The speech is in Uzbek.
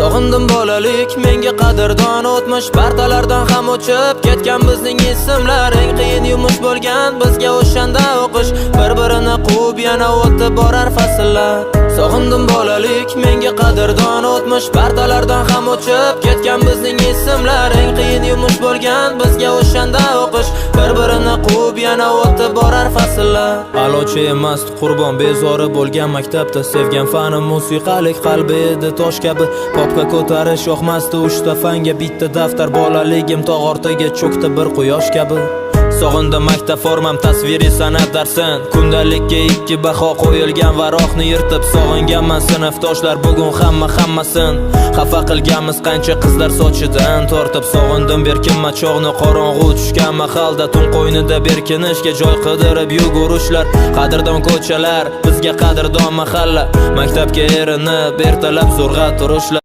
Sog'indim bolalik, menga qadrdon o'tmish partalardan ham o'chib ketgan bizning ismlar. Eng qiyin yumush bo'lgan bizga o'shanda o'qish, bir-birini quvib yana o'tib borar fasllar. Sog'indim bolalik, menga qadrdon o'tmish partalardan ham o'chib ketgan bizning ismlar. Eng qiyin yumush bo'lgan bizga o'shanda o'qish, bir-birini quvib yana o'tib borar fasllar. Alochi emas qurbon bezori bo'lgan maktabda, sevgan fanim musiqalik, qalbi edi tosh kabi. Popga ko'tarish yoqmasdi uchta fanga, bitta daftar bolaligim tog' ortiga cho'kdi bir quyosh kabi. Sog'indim maktab formam, tasviriy san'at darsin. Kundalikka 2 baho qo'yilgan varoqni yirtib sog'inganman sinfdoshlar bugun hammasin. Xafa qilganmiz qancha qizlar sochidan tortib. Sog'indim berkinma chog'ni, qorong'u tushgan mahalda tun qo'ynida berkinishga joy qidirib yugurishlar. Qadrdon ko'chalar bizga qadrdon mahalla, maktabga erinib ertalab zo'rg'a turishlar.